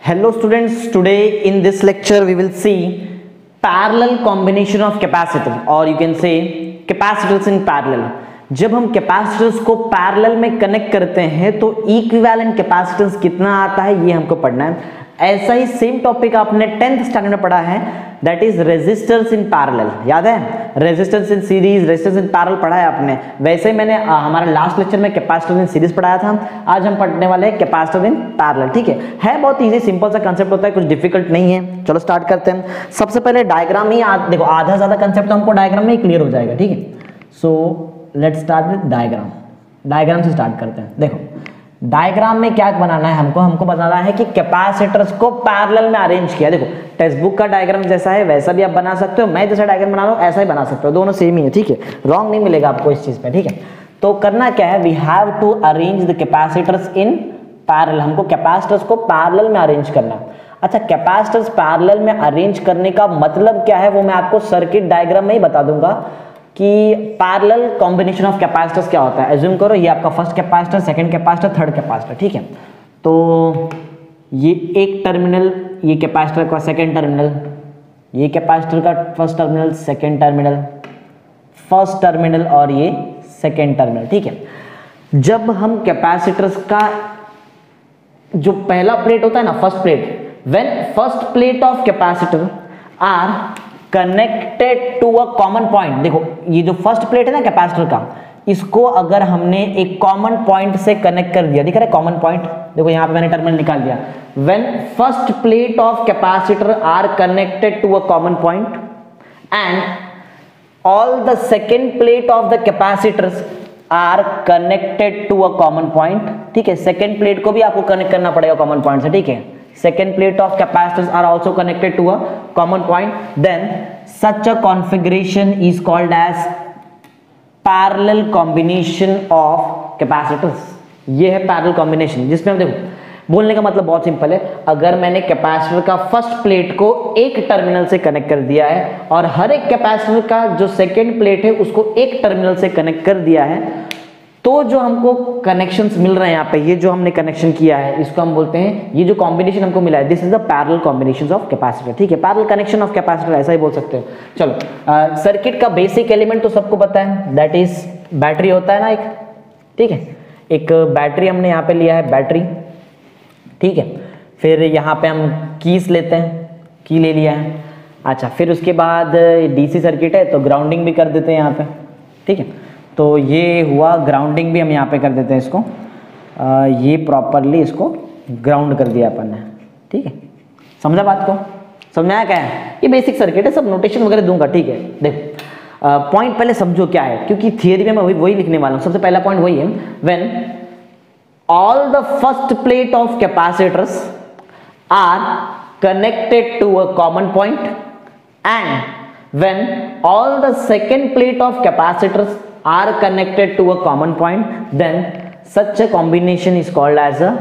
Hello students, today in this lecture we will see parallel combination of capacitor or you can say capacitors in parallel. जब हम capacitors को parallel में connect करते हैं तो equivalent capacitance कितना आता है ये हमको पढ़ना है। ऐसा ही सेम टॉपिक आपने 10th स्टैंडर्ड में पढ़ा है, that is resistors in parallel. याद है, resistance in series, resistance in parallel पढ़ा है आपने। वैसे ही मैंने हमारा लास्ट लेक्चर में कैपेसिटर इन सीरीज पढ़ाया था। आज हम पढ़ने वाले हैं कैपेसिटर इन पैरेलल। ठीक है बहुत इजी सिंपल सा कंसेप्ट होता है, कुछ डिफिकल्ट नहीं है। चलो स्टार्ट करते हैं। सबसे पहले डायग्राम ही देखो, आधा ज्यादा कंसेप्ट तो हमको डायग्राम में ही क्लियर हो जाएगा। ठीक है, so let's start with diagram. Diagram से स्टार्ट करते हैं। देखो डायग्राम में क्या बनाना है हमको बताना है कि कैपेसिटर्स को पैरेलल में अरेंज किया। देखो टेक्स्ट बुक का डायग्राम जैसा है वैसा भी आप बना सकते हो, मैं जैसा डायग्राम बना रहा हूँ ऐसा ही बना सकते हो, दोनों सेम ही है। ठीक है, रॉन्ग नहीं मिलेगा आपको इस चीज पे। ठीक है, तो करना क्या है, we have to arrange the capacitors in parallel. हमको कैपेसिटर्स को पैरेलल में अरेंज करना है। अच्छा, कैपेसिटर्स पैरेलल में अरेंज करने का मतलब क्या है वो मैं आपको सर्किट डायग्राम में ही बता दूंगा कि पैरेलल कॉम्बिनेशन ऑफ कैपेसिटर्स क्या होता है। एज्यूम करो ये आपका first capacitor, second capacitor, third capacitor. ठीक है, तो ये एक टर्मिनल, ये कैपेसिटर का सेकंड टर्मिनल, ये कैपेसिटर का first terminal, second terminal, first terminal और ये सेकंड टर्मिनल। ठीक है, जब हम कैपेसिटर्स का जो पहला प्लेट होता है ना, first plate, when first plate of capacitor are connected to a common point. देखो ये जो फर्स्ट प्लेट है ना कैपेसिटर का, इसको अगर हमने एक कॉमन पॉइंट से कनेक्ट कर दिया, दिख रहा है कॉमन पॉइंट, देखो यहां पे मैंने टर्मिनल निकाल दिया। When first plate of capacitor are connected to a common point and all the second plate of the capacitors are connected to a common point. ठीक है, सेकेंड प्लेट को भी आपको कनेक्ट करना पड़ेगा कॉमन पॉइंट से। ठीक है, second plate of capacitors are also connected to a common point, then such a configuration is called as parallel combination of capacitors। ये है parallel combination, जिसमें हम देखो बोलने का मतलब बहुत सिंपल है। अगर मैंने कैपेसिटर का फर्स्ट प्लेट को एक टर्मिनल से कनेक्ट कर दिया है और हर एक कैपेसिटर का जो सेकेंड प्लेट है उसको एक टर्मिनल से कनेक्ट कर दिया है, तो जो हमको कनेक्शंस मिल रहे हैं यहाँ पे, ये जो हमने कनेक्शन किया है इसको हम बोलते हैं, ये जो कॉम्बिनेशन हमको मिला है, this is the parallel combination of capacitor. ठीक है, पैरेलल कनेक्शन ऑफ कैपेसिटर ऐसा ही बोल सकते हो। चलो सर्किट का बेसिक एलिमेंट तो सबको पता है, दैट इज बैटरी होता है ना एक। ठीक है, एक बैटरी हमने यहाँ पे लिया है, बैटरी। ठीक है, फिर यहाँ पे हम कीज लेते हैं, की ले लिया है। अच्छा, फिर उसके बाद डीसी सर्किट है तो ग्राउंडिंग भी कर देते हैं यहाँ पे। ठीक है, तो ये हुआ ग्राउंडिंग भी हम यहाँ पे कर देते हैं इसको। ये प्रॉपरली इसको ग्राउंड कर दिया अपन ने। ठीक है, समझा बात को, समझ में आया क्या है? ये बेसिक सर्किट है, सब नोटेशन वगैरह दूंगा। ठीक है, देखो पॉइंट पहले समझो क्या है, क्योंकि थियरी में मैं वही लिखने वाला हूँ। सबसे पहला पॉइंट वही है, when all the first plate of capacitors are connected to a common point and when all the second plate of capacitors are connected to a common point, then such a combination is called as a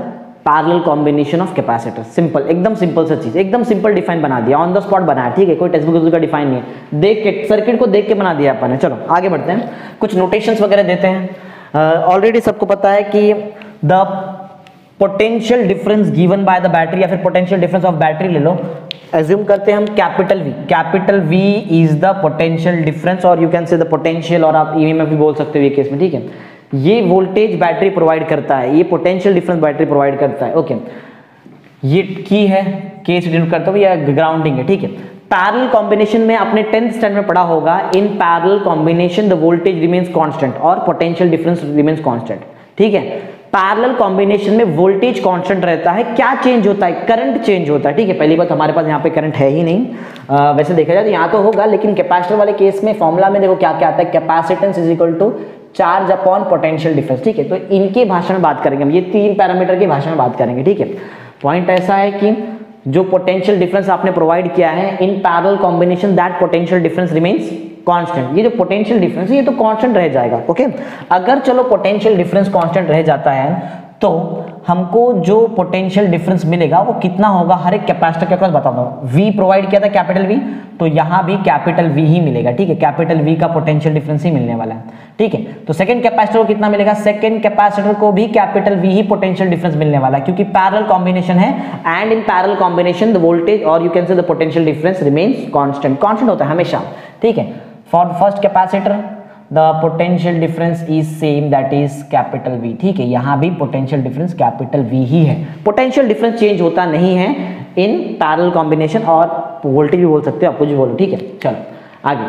parallel combination of capacitors। Simple, एकदम simple सा चीज, एकदम simple define बना दिया, on the spot बनाया। ठीक है, कोई टेक्स्ट बुक का डिफाइन नहीं है, देख के सर्किट को देख के बना दिया अपन ने। चलो आगे बढ़ते हैं, कुछ नोटेशंस वगैरह देते हैं। ऑलरेडी सबको पता है कि the potential difference given by the battery, या फिर पोटेंशियल डिफरेंस ऑफ बैटरी ले लो। एज्यूम करते हैं हम capital V, capital V is the potential difference, और you can say the potential, और आप ईएमएफ भी बोल सकते हो ये केस में। ठीक है, ये वोल्टेज बैटरी प्रोवाइड करता है, ये पोटेंशियल डिफरेंस बैटरी प्रोवाइड करता है। ओके, ये की है, के से डिनोट करता हूं, या ग्राउंडिंग है। ठीक है, पैरेलल कॉम्बिनेशन में आपने 10th स्टैंडर्ड में पढ़ा होगा, इन parallel combination the voltage remains constant और पोटेंशियल डिफरेंस रिमेन्स कांस्टेंट। ठीक है, पैरेलल कॉम्बिनेशन में वोल्टेज कांस्टेंट रहता है, क्या चेंज होता है? करंट चेंज होता है। ठीक है, पहली बात हमारे पास यहाँ पे करंट है ही नहीं। वैसे देखा जाए तो यहाँ तो होगा, लेकिन कैपेसिटर वाले केस में फॉर्मूला में देखो क्या क्या आता है, capacitance is equal to charge upon potential difference. ठीक है, तो इनके भाषा में बात करेंगे हम, ये तीन पैरामीटर की भाषा में बात करेंगे। ठीक है, पॉइंट ऐसा है कि जो पोटेंशियल डिफरेंस आपने प्रोवाइड किया है in parallel combination, that potential difference remains constant. ये जो पोटेंशियल डिफरेंस है ये तो कांस्टेंट रह जाएगा। ओके, अगर चलो पोटेंशियल डिफरेंस कांस्टेंट रह जाता है तो हमको जो पोटेंशियल डिफरेंस मिलेगा वो कितना होगा हर एक कैपेसिटर के अक्रॉस बता दो। V प्रोवाइड किया था कैपिटल V, तो यहां भी कैपिटल V ही मिलेगा, ठीक है, कैपिटल V का पोटेंशियल डिफरेंस ही मिलने वाला है, ठीक है। तो सेकंड कैपेसिटर को कितना मिलेगा, सेकंड कैपेसिटर को भी कैपिटल V ही पोटेंशियल डिफरेंस मिलने वाला है, क्योंकि पैरेलल कॉम्बिनेशन है, and in parallel combination the voltage और you can say the potential difference remains constant, constant होता है हमेशा, ठीक है। For first capacitor the potential difference is same, that is capital V, ठीक है। यहां भी पोटेंशियल डिफरेंस कैपिटल V ही है, पोटेंशियल डिफरेंस चेंज होता नहीं है इन पैरेलल कॉम्बिनेशन, और वोल्टेज भी बोल सकते हो, आप कुछ भी बोलो, ठीक है। चलो आगे,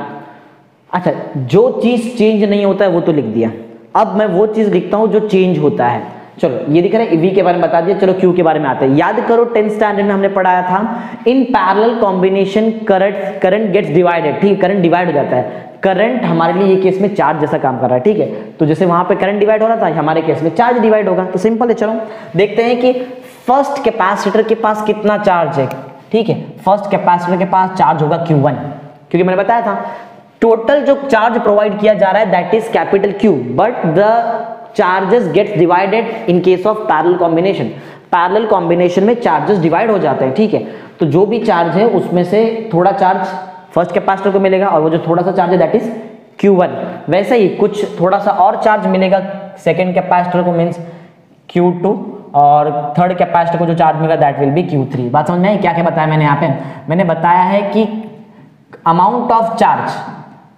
अच्छा जो चीज चेंज नहीं होता है वो तो लिख दिया, अब मैं वो चीज लिखता हूं जो चेंज होता है। चलो ये दिख रहा है, V के बारे में बता दिया, चलो Q के बारे में आते हैं। याद करो 10th स्टैंडर्ड में हमने पढ़ाया था in parallel combination current gets divided, ठीक है, करंट डिवाइड हो जाता है। करंट हमारे लिए ये केस में चार्ज जैसा काम कर रहा है, ठीक है, तो जैसे वहां पे करंट डिवाइड हो रहा था, हमारे केस में चार्ज डिवाइड होगा, तो सिंपल है। चलो देखते हैं कि फर्स्ट कैपेसिटर के पास कितना चार्ज है, ठीक है। फर्स्ट कैपेसिटर के पास चार्ज होगा Q1, क्योंकि मैंने बताया था टोटल जो चार्ज प्रोवाइड किया जा रहा है that is capital Q, but the charges gets divided in case of parallel combination. Parallel combination में चार्जेस डिवाइड हो जाते हैं, ठीक है, तो जो भी चार्ज है उसमें से थोड़ा चार्ज फर्स्ट कैपेसिटर को मिलेगा, और वो जो थोड़ा सा चार्ज है दैट इज Q1। वैसे ही कुछ थोड़ा सा और चार्ज मिलेगा सेकंड कैपेसिटर को, मींस Q2, और थर्ड कैपेसिटर को जो चार्ज मिलेगा दैट विल बी Q3। बात समझ में आई? क्या क्या बताया मैंने यहाँ पे? मैंने बताया है कि amount of charge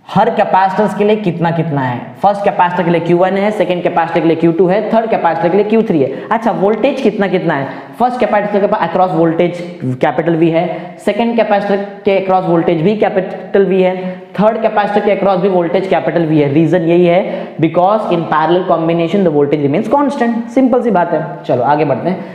her capacitors के लिए कितना कितना है। फर्स्ट कैपेसिटर के लिए Q1 है, सेकंड कैपेसिटर के लिए Q2 है, थर्ड कैपेसिटर के लिए Q3 है। अच्छा वोल्टेज कितना कितना है, फर्स्ट कैपेसिटर के पास अक्रॉस वोल्टेज कैपिटल V है, सेकंड कैपेसिटर के अक्रॉस वोल्टेज भी कैपिटल V है, थर्ड कैपेसिटर के अक्रॉस भी वोल्टेज कैपिटल V है। रीजन यही है because in parallel combination the voltage remains constant, simple सी बात है। चलो आगे बढ़ते हैं,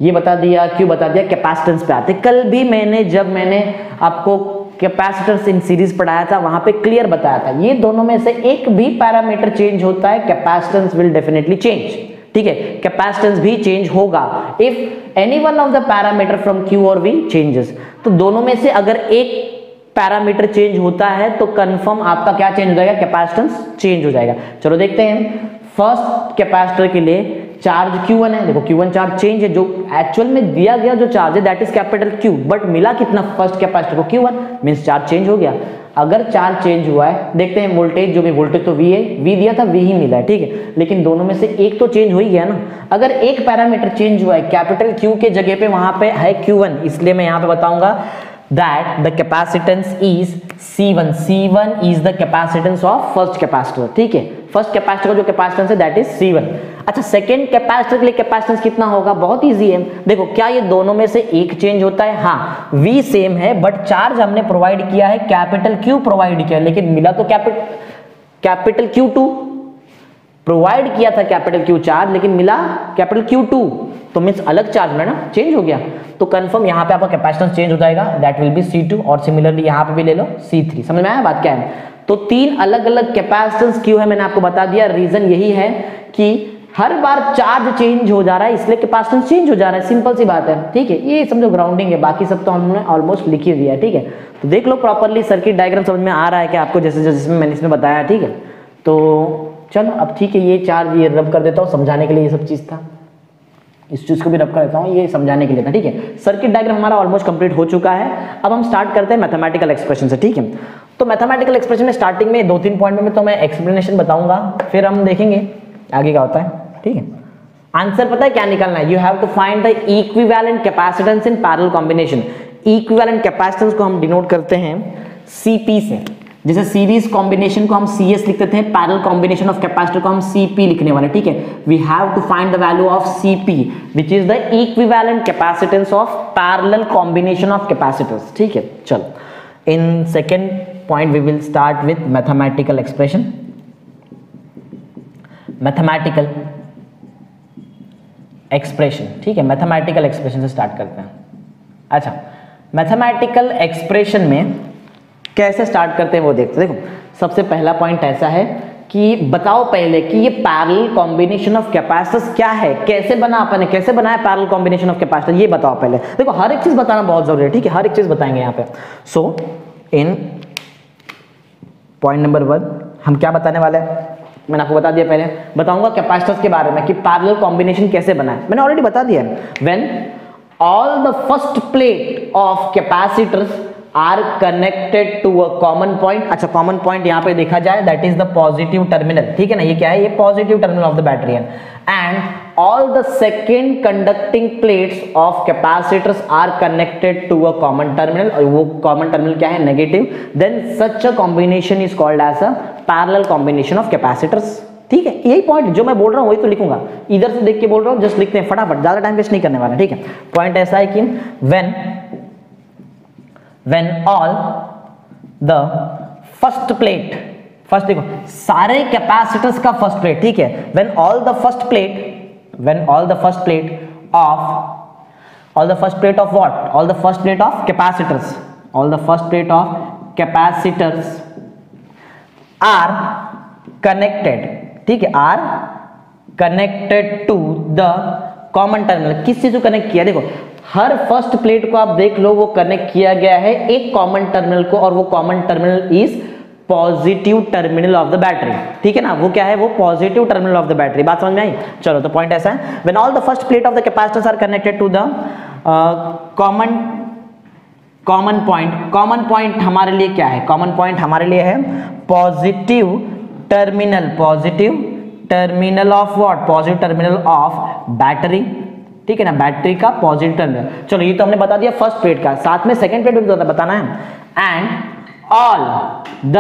ये बता दिया, क्यों बता दिया, कैपेसिटेंस पे आते। कल भी जब मैंने आपको कैपेसिटर्स इन सीरीज पढ़ाया था वहां पे क्लियर बताया था, ये दोनों में से एक भी पैरामीटर चेंज होता है कैपेसिटेंस विल डेफिनेटली चेंज, ठीक है, कैपेसिटेंस भी चेंज होगा if any one of the parameter from Q और V चेंजेस। तो दोनों में से अगर एक पैरामीटर चेंज होता है तो कंफर्म आपका क्या चेंज हो जाएगा, कैपेसिटेंस चेंज हो जाएगा। चलो देखते हैं, फर्स्ट कैपेसिटर के लिए चार्ज Q1 है, देखो Q1 चार्ज चेंज है, जो एक्चुअल में दिया गया जो चार्ज है that is capital Q, but मिला कितना फर्स्ट कैपेसिटर को Q1, मींस चार्ज चेंज हो गया। अगर चार्ज चेंज हुआ है, देखते हैं वोल्टेज, जो भी वोल्टेज तो V है, V दिया था V ही मिला है, ठीक है, लेकिन दोनों में से एक तो चेंज हो ही गया ना। अगर एक पैरामीटर चेंज हुआ है, कैपिटल Q के जगह पे वहां पे है Q1, इसलिए मैं यहां पे बताऊंगा that the capacitance is C1, C1 is the capacitance of first capacitor, ठीक है, फर्स्ट कैपेसिटर का जो कैपेसिटेंस है दैट इज C1। अच्छा सेकंड कैपेसिटर के लिए कैपेसिटेंस कितना होगा, बहुत इजी है, देखो क्या ये दोनों में से एक चेंज होता है, हाँ V सेम है बट चार्ज हमने प्रोवाइड किया है कैपिटल Q प्रोवाइड किया, लेकिन मिला तो कैपिटल Q2, प्रोवाइड किया था कैपिटल Q चार्ज लेकिन मिला कैपिटल Q2, तो मींस अलग चार्ज में ना चेंज हो गया, तो कंफर्म यहाँ पे आपका कैपेसिटेंस चेंज हो जाएगा, दैट विल बी C2, और सिमिलरली यहाँ पे भी ले लो C3। समझ में आया बात क्या है? तो तीन अलग अलग कैपेसिटेंस क्यों है मैंने आपको बता दिया। रीजन यही है कि हर बार चार्ज चेंज हो जा रहा है इसलिए कैपेसिटेंस चेंज हो जा रहा है, सिंपल सी बात है, ठीक है। ये समझो ग्राउंडिंग है, बाकी सब तो हमने ऑलमोस्ट लिख ही दिया है, ठीक है। तो देख लो प्रॉपरली सर्किट डायग्राम समझ में आ रहा है कि आपको, जैसे जैसे मैंने इसमें बताया, ठीक है। तो चलो अब ठीक है, ये चार्ज ये रब कर देता हूँ समझाने के लिए, ये सब चीज था, इस चीज को भी रब कर देता हूँ, ये समझाने के लिए था, ठीक है। सर्किट डायग्राम हमारा ऑलमोस्ट कंप्लीट हो चुका है। अब हम स्टार्ट करते हैं मैथमेटिकल एक्सप्रेशन से, ठीक है। तो मैथमेटिकल एक्सप्रेशन में स्टार्टिंग में 2-3 पॉइंट में तो मैं एक्सप्लेनेशन बताऊंगा, फिर हम देखेंगे आगे क्या होता है, ठीक है। आंसर पता है क्या निकालना है, you have to find the equivalent capacitance in parallel combination. Equivalent capacitance को हम डिनोट करते हैं CP से, जैसे सीरीज कॉम्बिनेशन को हम CS लिखते थे, पैरेलल कॉम्बिनेशन ऑफ कैपेसिटर को हम CP लिखने वाले, ठीक है। We have to find the value of CP which is the equivalent capacitance of parallel combination of capacitors, ठीक है। चलो in second point we will start with mathematical expression. Mathematical expression, ठीक है, मैथमेटिकल एक्सप्रेशन से start करते हैं। अच्छा mathematical expression में कैसे स्टार्ट करते हैं वो देखते हैं। देखो सबसे पहला पॉइंट ऐसा है कि बताओ पहले कि ये पैरेलल कॉम्बिनेशन ऑफ कैपेसिटर्स क्या है, कैसे बना, अपन कैसे बनाया पैरेलल कॉम्बिनेशन ऑफ कैपेसिटर, ये बताओ पहले। देखो हर एक चीज बताना बहुत जरूरी है, ठीक है, हर एक चीज बताएंगे यहाँ पे। सो इन पॉइंट नंबर 1 हम क्या बताने वाले हैं, मैंने आपको बता दिया, पहले बताऊंगा कैपेसिटर्स के बारे में कि पैरेलल कॉम्बिनेशन कैसे बना है, मैंने ऑलरेडी बता दिया। When all the first plate of capacitors are connected to a common point. अच्छा, कॉमन पॉइंट यहां पे देखा जाए that is the positive terminal, ठीक है ना, ये क्या है, ये positive terminal of the battery है। And all the second conducting plates of capacitors are connected to a common terminal, और वो common terminal क्या है, negative, then such a combination is called as a parallel combination of capacitors। ठीक है, यही point जो मैं बोल रहा हूं वही तो लिखूंगा, इधर से देख के बोल रहा हूं, जस्ट लिखते हैं फटाफट, ज्यादा टाइम वेस्ट नहीं करने वाला। ठीक है, पॉइंट ऐसा है कि when all the first plate, first देखो सारे कैपेसिटर्स का फर्स्ट प्लेट, ठीक है, when all the first plate of what, all the first plate of capacitors, are connected, ठीक है, are connected to the common terminal। किस चीज को कनेक्ट किया, देखो हर फर्स्ट प्लेट को आप देख लो, वो कनेक्ट किया गया है एक कॉमन टर्मिनल को, और वो common terminal is positive terminal of the battery. ठीक है ना, वो क्या है, वो positive terminal of the battery. बात समझ में आई? चलो, तो पॉइंट ऐसा है, when all the first plate of the capacitors are connected to the common point हमारे लिए क्या है, कॉमन पॉइंट हमारे लिए है positive terminal of what, positive terminal of battery. ठीक है ना, बैटरी का पॉजिटिव टर्मिनल। चलो, ये तो हमने बता दिया फर्स्ट प्लेट का, साथ में सेकंड प्लेट भी बताना है। And all the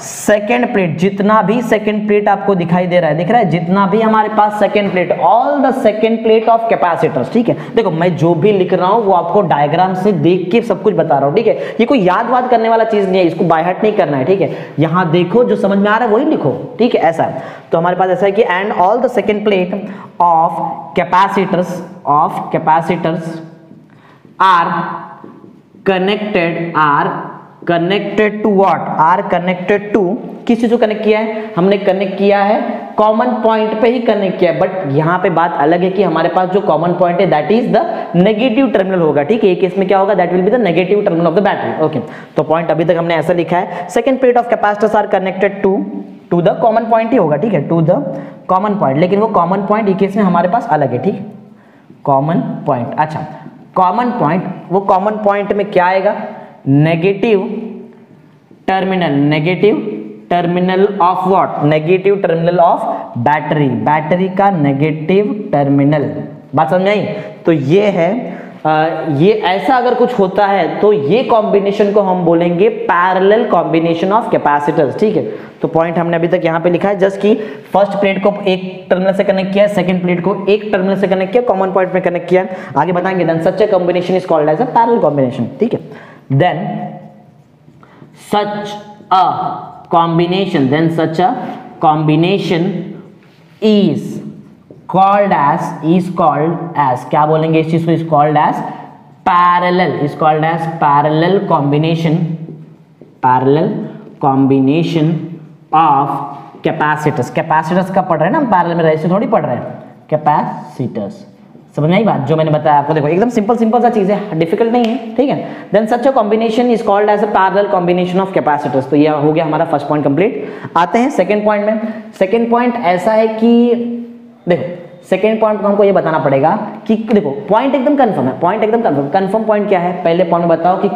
second plate, जितना भी सेकेंड प्लेट आपको दिखाई दे रहा है, दिख रहा है, जितना भी हमारे पास second plate, all the second plate of capacitors. ठीक है, देखो मैं जो भी लिख रहा हूं वो आपको डायग्राम से देख के सब कुछ बता रहा हूं। ठीक है, ये कोई याद वाद करने वाला चीज नहीं है, इसको बाय हार्ट नहीं करना है। ठीक है, यहां देखो जो समझ में आ रहा है वही लिखो। ठीक है, ऐसा है। तो हमारे पास ऐसा है कि and all the second plate of capacitors are connected to what, are connected to, किस चीज को कनेक्ट किया है, हमने कनेक्ट किया है कॉमन पॉइंट पे ही कनेक्ट किया है। बट यहां पे बात अलग है कि हमारे पास जो कॉमन पॉइंट है that is the negative terminal होगा। ठीक है, एक केस में क्या होगा, that will be the negative terminal of the battery. Okay, तो पॉइंट अभी तक हमने ऐसा लिखा है, second plate of capacitors are connected to the common point ही होगा। ठीक है, टू द कॉमन पॉइंट, लेकिन वो कॉमन पॉइंट ये केस में हमारे पास अलग है। ठीक, कॉमन पॉइंट, अच्छा कॉमन पॉइंट, वो कॉमन पॉइंट में क्या आएगा, negative terminal of what, negative terminal of battery का नेगेटिव टर्मिनल। बात समझ आई? तो ये है ये ऐसा अगर कुछ होता है तो ये कॉम्बिनेशन को हम बोलेंगे पैरेलल कॉम्बिनेशन ऑफ कैपेसिटर्स। ठीक है, तो पॉइंट हमने अभी तक यहाँ पे लिखा है जस्ट कि फर्स्ट प्लेट को एक टर्मिनल से कनेक्ट किया, सेकंड प्लेट को एक टर्मिनल से कनेक्ट किया, कॉमन पॉइंट में कनेक्ट किया। आगे बताएंगे, then such a combination is called as a parallel combination. ठीक है, then such a combination is called as क्या बोलेंगे इस चीज को, is called as parallel combination of capacitors का पढ़ रहे हैं ना हम, पैरेलल में रहे थोड़ी पढ़ रहे हैं, कैपेसिटर्स। समझ में आई बात जो मैंने बताया आपको? देखो एकदम सिंपल सा चीज है, डिफिकल्ट नहीं है। ठीक है, then such a combination is called as a parallel combination of capacitors. तो ये हो गया हमारा फर्स्ट पॉइंट कंप्लीट। आते हैं सेकंड पॉइंट में। सेकंड पॉइंट ऐसा है कि देखो सेकंड पॉइंट को हमको ये बताना पड़ेगा कि देखो पॉइंट एकदम कंफर्म है, कंफर्म पॉइंट क्या है, पहले पॉइंट में बताओ कि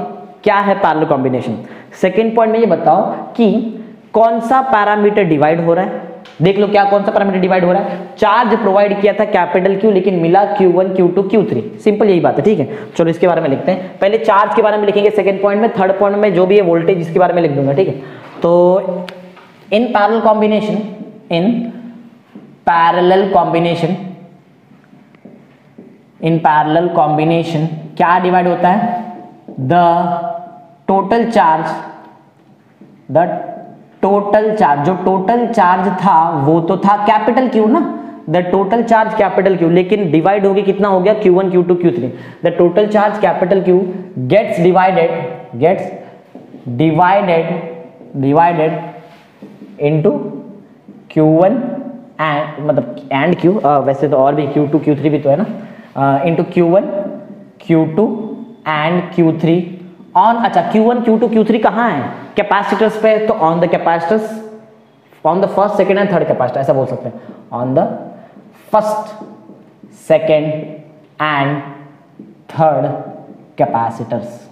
क्या है पैरेलल कॉम्बिनेशन। सेकंड पॉइंट में ये बताओ कि कौन सा पैरामीटर डिवाइड हो रहा है। देख लो क्या कौन सा पैरामीटर डिवाइड हो रहा है, चार्ज प्रोवाइड किया था कैपिटल Q लेकिन मिला Q1 Q2 Q3, सिंपल यही बात है। ठीक है, चलो इसके बारे में लिखते हैं। पहले चार्ज के बारे में लिखेंगे सेकंड पॉइंट में, थर्ड पॉइंट में जो भी है वोल्टेज इसके बारे में लिख दूंगा। ठीक है, तो इन पैरेलल कॉम्बिनेशन क्या डिवाइड होता है, द टोटल चार्ज, जो टोटल चार्ज था वो तो था कैपिटल Q ना, the total charge capital Q, लेकिन डिवाइड हो गया, कितना हो गया, Q1 Q2 Q3। The total charge capital Q gets divided into Q1 and मतलब एंड Q, वैसे तो और भी Q2 Q3 भी तो है ना, into Q1 Q2 and Q3 on. अच्छा Q1 Q2 Q3 कहाँ है, कैपेसिटर्स पे, तो on the capacitors on the first, second and third capacitor, ऐसा बोल सकते हैं, on the first, second and third capacitors.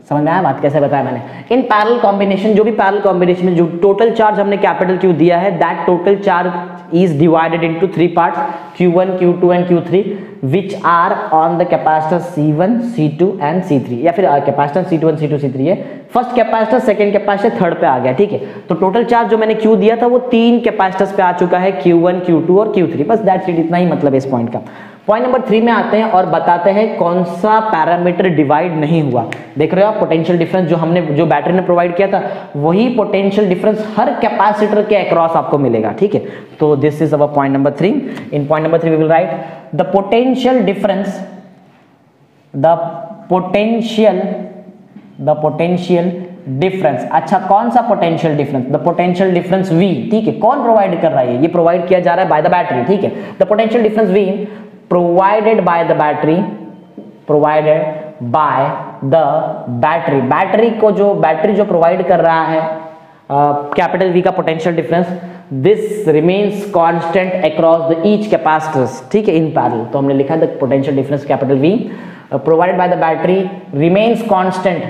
समझ में आया बात, कैसे बताया मैंने? इन पैरेलल कॉम्बिनेशन, जो भी पैरेलल कॉम्बिनेशन में जो टोटल चार्ज हमने कैपिटल Q दिया है, that total charge is divided into 3 parts, Q1, Q2 and Q3 which are on the capacitor C1, C2 and C3, या फिर कैपेसिटर C1, C2, C3 है। First capacitor, second capacitor, third पे आ गया, ठीक है। तो टोटल चार्ज जो मैंने Q दिया था वो 3 कैपेसिटर्स पे आ चुका है, Q1, Q2 और Q3, बस दैट्स इट, इतना ही मतलब है इस पॉइंट का। पॉइंट नंबर 3 में आते हैं और बताते हैं कौन सा पैरामीटर डिवाइड नहीं हुआ। देख रहे हो आप, पोटेंशियल डिफरेंस जो बैटरी ने प्रोवाइड किया था, वही पोटेंशियल डिफरेंस हर कैपेसिटर के अक्रॉस आपको मिलेगा, ठीक है। तो this is our point number 3। In point number 3 we will write the potential difference. अच्छा, कौन सा potential difference? The potential difference V, ठीक है। कौन प्रोवाइड कर रहा है? ये प्रोवाइड किया जा रहा है बाय द बैटरी, ठीक है। The potential difference V provided by the battery, battery जो प्रोवाइड कर रहा है कैपिटल V का potential difference, this remains constant across the each capacitors, ठीक है, इन पैरेलल। तो हमने लिखा the potential difference capital V provided by the battery remains constant,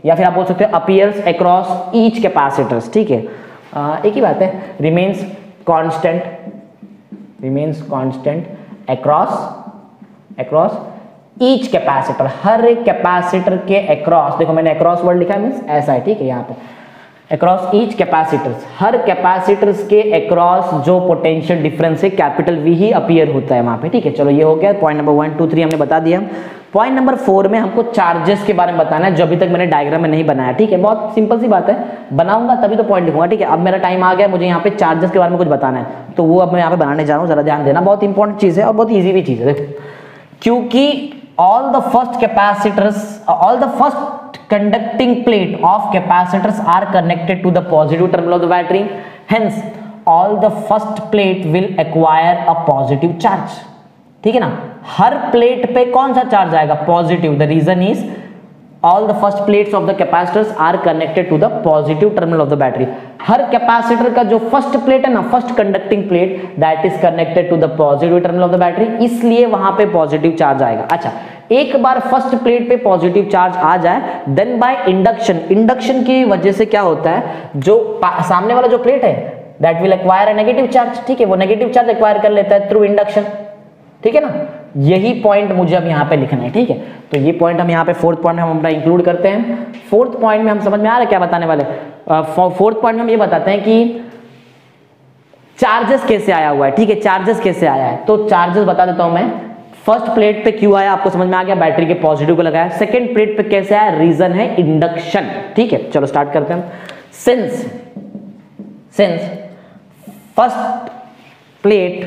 या फिर आप बोल सकते हो अपीयर्स अक्रॉस ईच कैपेसिटर्स, ठीक है। एक ही बात है, remains constant across each capacitor, हर एक कैपेसिटर के अक्रॉस, देखो मैंने अक्रॉस वर्ड लिखा है, मींस ऐसा है, ठीक है, यहाँ पे अक्रॉस ईच कैपेसिटर्स, हर कैपेसिटर्स के अक्रॉस जो पोटेंशियल डिफरेंस है कैपिटल V ही अपीयर होता है वहां पे, ठीक है। चलो ये हो गया पॉइंट नंबर 1, 2, 3 हमने बता दिया। पॉइंट नंबर 4 में हमको चार्जेस के बारे में बताना है, जो अभी तक मैंने डायग्राम में नहीं बनाया, ठीक है। बहुत सिंपल सी बात है, बनाऊंगा तभी तो पॉइंट लिखूंगा, ठीक है। अब मेरा टाइम आ गया, मुझे यहाँ पे चार्जेस के बारे में कुछ बताना है, तो वो अब मैं यहाँ पे बनाने जा रहा हूँ, जरा ध्यान देना, बहुत इंपॉर्टेंट चीज है और बहुत ईजी भी चीज है। देखो, क्योंकि all the first conducting plate of capacitors are connected to the positive terminal of the battery, hence all the first plate will acquire a positive charge, ठीक है ना। हर प्लेट पे कौन सा चार्ज आएगा? Positive. The reason is all the first plates of the capacitors are connected to the positive terminal of the battery. हर capacitor का जो फर्स्ट प्लेट है ना, first conducting plate, that is connected to the positive terminal of the battery, इसलिए वहां पे positive charge आएगा। अच्छा, एक बार फर्स्ट प्लेट पे पॉजिटिव चार्ज आ जाए, देन बाय इंडक्शन की वजह से क्या होता है, जो सामने वाला जो प्लेट है that will acquire a negative charge, ठीक है, वो नेगेटिव चार्ज एक्वायर कर लेता है थ्रू इंडक्शन, ठीक है ना। यही पॉइंट मुझे अब यहाँ पे लिखना है, ठीक है। तो ये पॉइंट हम यहाँ पे फोर्थ पॉइंट में हम अपना इंक्लूड करते हैं। फोर्थ पॉइंट में हम समझ में आ रहा है क्या बताने वाले? फोर्थ पॉइंट में हम ये बताते हैं कि चार्जेस कैसे आया हुआ है, ठीक है, चार्जेस कैसे आया है। तो चार्जेस बता देता हूं मैं। फर्स्ट प्लेट पे क्यू आया, आपको समझ में आ गया, बैटरी के पॉजिटिव को लगाया। सेकंड प्लेट पे कैसे आया? रीजन है इंडक्शन, ठीक है। चलो स्टार्ट करते हैं। सिंस फर्स्ट प्लेट,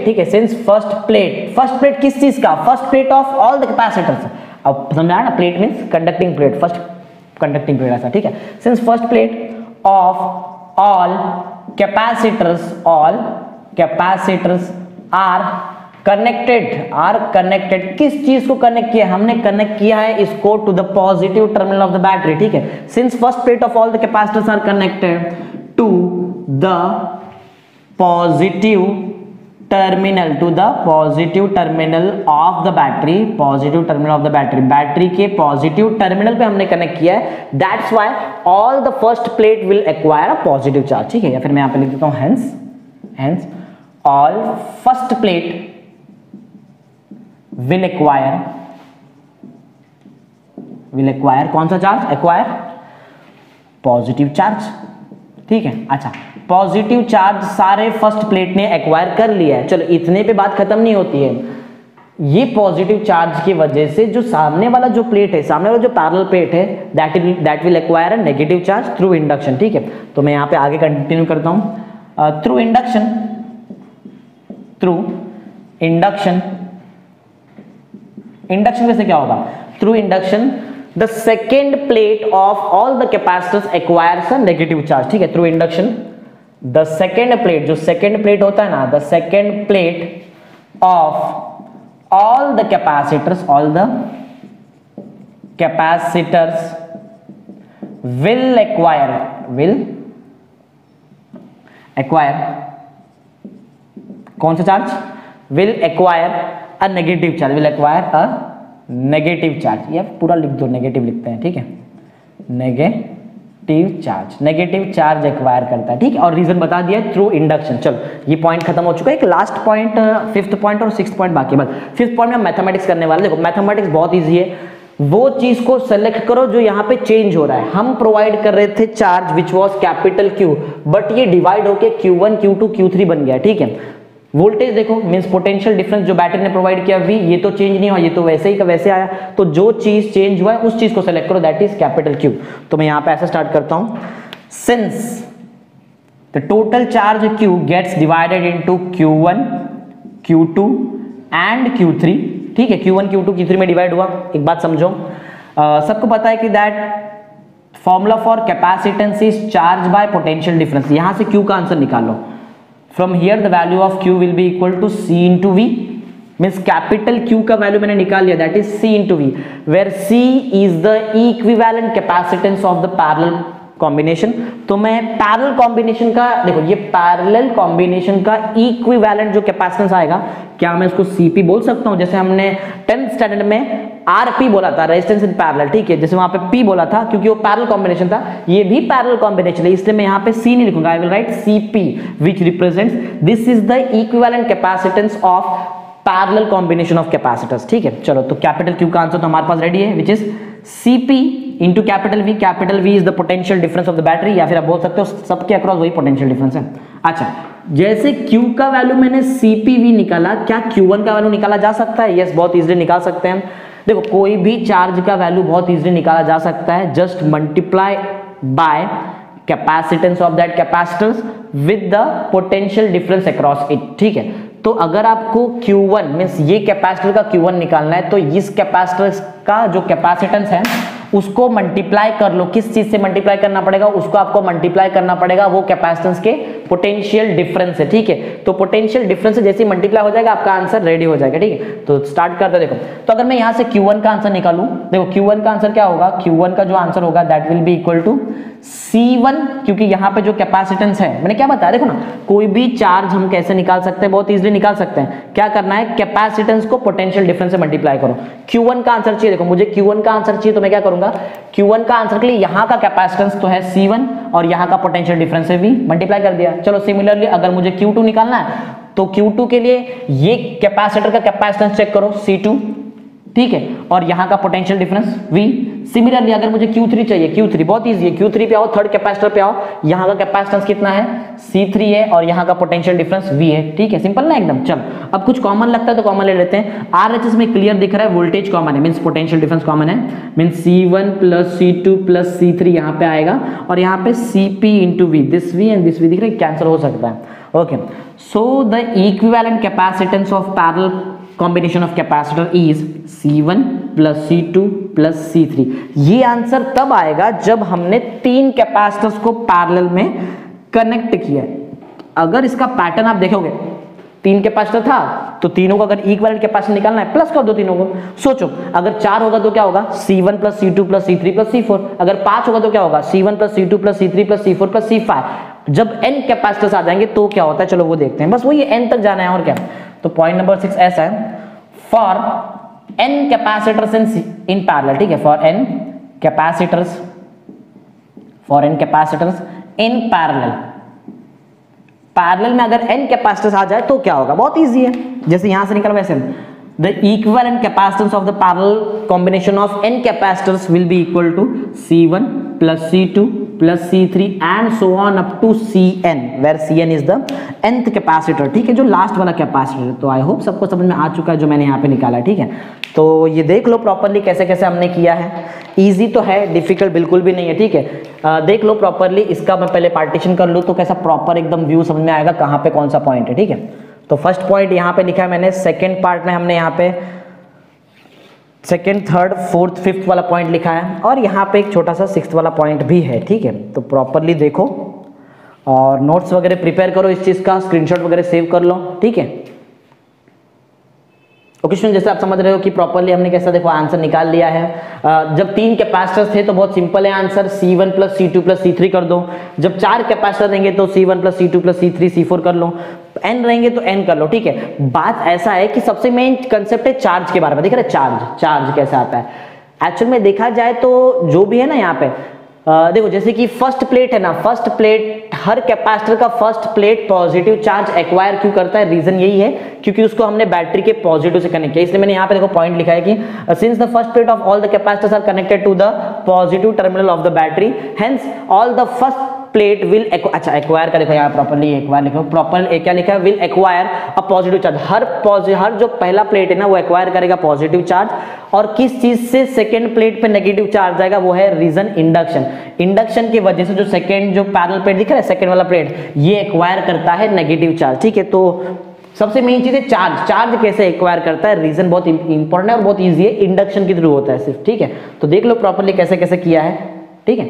ठीक है, सिंस फर्स्ट प्लेट किस चीज का? First plate of all the capacitors. अब समझ में आया ना, plate means conducting plate, first conducting plate ऐसा, ठीक है। Since first plate of all capacitors are connected, किस चीज को कनेक्ट किया? हमने कनेक्ट किया है इसको to the positive terminal of the battery, ठीक है। Since first plate of all the capacitors are connected to the positive terminal of the battery, battery के पॉजिटिव टर्मिनल पे हमने कनेक्ट किया है, that's why all the first plate will acquire a positive charge, ठीक है। या फिर मैं यहां पे लिख देता हूं hence all first plate will acquire कौन सा चार्ज? एक्वायर पॉजिटिव चार्ज, ठीक है। अच्छा, पॉजिटिव चार्ज सारे फर्स्ट प्लेट ने एक्वायर कर लिया है। चलो इतने पे बात खत्म नहीं होती है। ये पॉजिटिव चार्ज की वजह से जो सामने वाला जो प्लेट है, सामने वाला जो पैरेलल प्लेट है, that will acquire a negative charge through induction, ठीक है। तो मैं यहां पे आगे कंटिन्यू करता हूं। थ्रू इंडक्शन कैसे क्या होगा? Through induction the second plate of all the capacitors acquires a negative charge, ठीक है। Through induction the second plate, जो सेकेंड प्लेट होता है ना, the second plate of all the capacitors will acquire कौन सा charge? Will acquire a negative charge, will acquire a negative charge. ये पूरा लिख दो, नेगेटिव लिखते हैं, ठीक है, नेगेटिव चार्ज एक्वायर करता है, ठीक है। और रीजन बता दिया थ्रू इंडक्शन। चलो ये पॉइंट खत्म हो चुका है। एक लास्ट पॉइंट, फिफ्थ पॉइंट और सिक्स्थ पॉइंट बाकी। बस फिफ्थ पॉइंट में मैथमेटिक्स करने वाले। देखो मैथमेटिक्स बहुत ईजी है। वो चीज को सेलेक्ट करो जो यहाँ पे चेंज हो रहा है। हम प्रोवाइड कर रहे the charge which was capital Q, but ये डिवाइड होके Q1, Q2, Q3 बन गया, ठीक है। वोल्टेज देखो, मींस पोटेंशियल डिफरेंस जो बैटरी ने प्रोवाइड किया V, ये तो चेंज नहीं हुआ, ये तो वैसे ही का वैसे आया। तो जो चीज चेंज हुआ है उस चीज को सेलेक्ट करो, दैट इज कैपिटल Q। तो मैं यहाँ पे ऐसा स्टार्ट करता हूं, since the total charge Q gets divided into Q1, Q2 and Q3, ठीक है। Q1, Q2, Q3 में डिवाइड हुआ। एक बात समझो, सबको पता है कि that formula for capacitance is charge by potential difference. यहां से Q का आंसर निकालो। From here the value of Q will be equal to C into V, means capital Q का वैल्यू मैंने निकाल लिया, that is C into V, where C is the equivalent capacitance of the parallel combination. तो मैं parallel combination का, देखो ये parallel combination का इक्विवेलेंट जो कैपेसिटेंस आएगा, क्या मैं इसको CP बोल सकता हूं? जैसे हमने 10th स्टैंडर्ड में RP बोला था, रेजिस्टेंस इन पैरेलल, ठीक है। जैसे वहां पे P बोला था क्योंकि वो पैरेलल कॉम्बिनेशन था, ये भी पैरेलल कॉम्बिनेशन है, इसलिए मैं यहाँ पे C नहीं लिखूंगा, I will write CP which represents this is the equivalent capacitance of parallel combination of capacitors, ठीक है। चलो तो कैपिटल Q का आंसर तो हमारे पास रेडी है, which is CP into capital V। Capital V is the potential difference of the battery, या फिर आप बोल सकते हो सबके अक्रॉस वही पोटेंशियल डिफरेंस है। अच्छा, जैसे Q का वैल्यू मैंने CPV निकाला, क्या Q1 का वैल्यू निकाला जा सकता है? यस, बहुत इजीली निकाल सकते हैं। देखो कोई भी चार्ज का वैल्यू बहुत इजीली निकाला जा सकता है, just multiply by capacitance of that capacitors with the potential difference across it, ठीक है। तो अगर आपको Q1 मींस ये कैपेसिटर का Q1 निकालना है, तो इस कैपेसिटर का जो कैपेसिटेंस है उसको मल्टीप्लाई कर लो। किस चीज से मल्टीप्लाई करना पड़ेगा? उसको आपको मल्टीप्लाई करना पड़ेगा वो कैपेसिटेंस के पोटेंशियल डिफरेंस है, ठीक है। तो पोटेंशियल डिफरेंस से जैसे मल्टीप्लाई हो जाएगा आपका आंसर रेडी हो जाएगा, ठीक है। तो स्टार्ट करते देखो, तो अगर मैं यहां से Q1 का आंसर निकालूं, देखो Q1 का आंसर क्या होगा? Q1 का जो आंसर होगा that will be equal to C1, क्योंकि यहाँ पे जो कैपेसिटेंस है, मैंने क्या बताया, देखो ना, कोई भी चार्ज हम कैसे निकाल सकते हैं? बहुत इजीली निकाल सकते हैं। क्या करना है? कैपेसिटेंस को पोटेंशियल डिफरेंस से मल्टीप्लाई करो। Q1 का आंसर चाहिए, देखो मुझे Q1 का आंसर चाहिए, तो मैं क्या करूंगा? Q1 का आंसर के लिए यहाँ का कैपेसिटेंस तो है C1 और यहाँ का पोटेंशियल डिफरेंस है V, मल्टीप्लाई कर दिया। चलो सिमिलरली अगर मुझे Q2 निकालना है, तो Q2 के लिए ये कैपेसिटर का कैपेसिटेंस चेक करो C2, ठीक है, और यहाँ का पोटेंशियल डिफरेंस V। सिमिलरली अगर मुझे Q3 चाहिए, Q3 बहुत इजी है, Q3 पे आओ, थर्ड कैपेसिटर पे आओ, यहाँ का कैपेसिटेंस कितना है? C3 है और यहाँ का पोटेंशियल डिफरेंस V है, ठीक है, सिंपल ना एकदम। चलो अब कुछ कॉमन लगता है तो कॉमन ले लेते हैं। RHS में क्लियर दिख रहा है, वोल्टेज कॉमन है, मींस पोटेंशियल डिफरेंस कॉमन है, means C1 plus C2 plus C3 यहाँ पे आएगा, और यहाँ पे CP into V, this V and this V दिख रहा है, कैंसिल हो सकता है। Okay, so the equivalent capacitance of parallel combination of capacitor is C1 plus C2 plus C3। ये आंसर तब आएगा जब हमने तीन कैपेसिटर्स को पैरेलल में कनेक्ट किया। अगर इसका पैटर्न आप देखोगे, तीन कैपेसिटर था तो तीनों को अगर इक्विवेलेंट कैपेसिटर निकालना है, प्लस कर दो तीनों को। सोचो अगर 4 होगा तो क्या होगा? C1 plus C2 plus C3 plus C4। अगर 5 होगा तो क्या होगा? C1 plus C2 plus C3 plus C4 plus C5। जब n कैपेसिटर्स आ जाएंगे तो क्या होता है, चलो वो देखते हैं। बस वही n तक जाना है और क्या। तो पॉइंट नंबर 6 ऐसा है, for n capacitors in parallel, ठीक है, for n capacitors in parallel. Parallel में अगर n कैपेसिटर्स आ जाए तो क्या होगा? बहुत इजी है, जैसे यहां से निकला वैसे। The equivalent capacitance of the parallel combination of n capacitors will be equal to C1 plus C2 plus C3 and so on up to Cn, where Cn is the nth capacitor, ठीक है, जो last वाला capacitor है। तो I hope सबको समझ में आ चुका है जो मैंने यहाँ पे निकाला है, ठीक है। तो ये देख लो प्रॉपरली कैसे कैसे हमने किया है। इजी तो है, डिफिकल्ट बिल्कुल भी नहीं है, ठीक है। देख लो प्रॉपरली, इसका मैं पहले पार्टीशन कर लूँ तो कैसा प्रॉपर एकदम व्यू समझ में आएगा कहाँ पे कौन सा पॉइंट है, ठीक है। तो फर्स्ट पॉइंट यहाँ पे लिखा है मैंने, सेकेंड पार्ट में हमने यहाँ पे सेकेंड, थर्ड, फोर्थ, फिफ्थ वाला पॉइंट लिखा है, और यहाँ पे एक छोटा सा सिक्स्थ वाला पॉइंट भी है, ठीक है। तो प्रॉपरली देखो और नोट्स वगैरह प्रिपेयर करो, इस चीज का स्क्रीनशॉट वगैरह सेव कर लो, ठीक है। ओके स्टूडेंट, जैसे आप समझ रहे हो कि प्रॉपर्ली हमने कैसा देखो आंसर निकाल लिया है। जब 3 कैपेसिटर्स थे तो बहुत सिंपल है answer, C1 plus C2 plus C3 कर दो। जब 4 कैपेसिटर रहेंगे तो C1 plus C2 plus C3 C4 कर लो। n रहेंगे तो n कर लो, ठीक है। बात ऐसा है कि सबसे मेन कंसेप्ट है चार्ज के बारे में। देख रहे चार्ज कैसे आता है एक्चुअल में देखा जाए तो जो भी है ना यहाँ पे देखो, जैसे कि फर्स्ट प्लेट है ना, फर्स्ट प्लेट, हर कैपेसिटर का first plate positive charge acquire क्यों करता है? रीजन यही है क्योंकि उसको हमने बैटरी के पॉजिटिव से कनेक्ट किया। इसलिए मैंने यहाँ पे देखो पॉइंट लिखा है कि since the first plate of all the capacitors are connected to the positive terminal of the battery, hence all the first plate will acquire का देखो यहाँ प्रॉपर्ली एक्वायर लिखो, प्रॉपर क्या लिखा है? Will acquire a positive charge. हर जो पहला प्लेट है ना वो एक्वायर करेगा पॉजिटिव चार्ज, और किस चीज से सेकंड प्लेट पे नेगेटिव चार्ज आएगा? वो है रीजन इंडक्शन। इंडक्शन की वजह से जो सेकंड जो पैरेलल प्लेट दिख रहा है, सेकंड वाला प्लेट, ये एक्वायर करता है नेगेटिव चार्ज, ठीक है। तो सबसे मेन चीज है चार्ज कैसे एक्वायर करता है, रीजन बहुत इंपॉर्टेंट है और बहुत ईजी है, इंडक्शन के थ्रू होता है सिर्फ, ठीक है। तो देख लो प्रॉपर्ली कैसे कैसे किया है, ठीक है।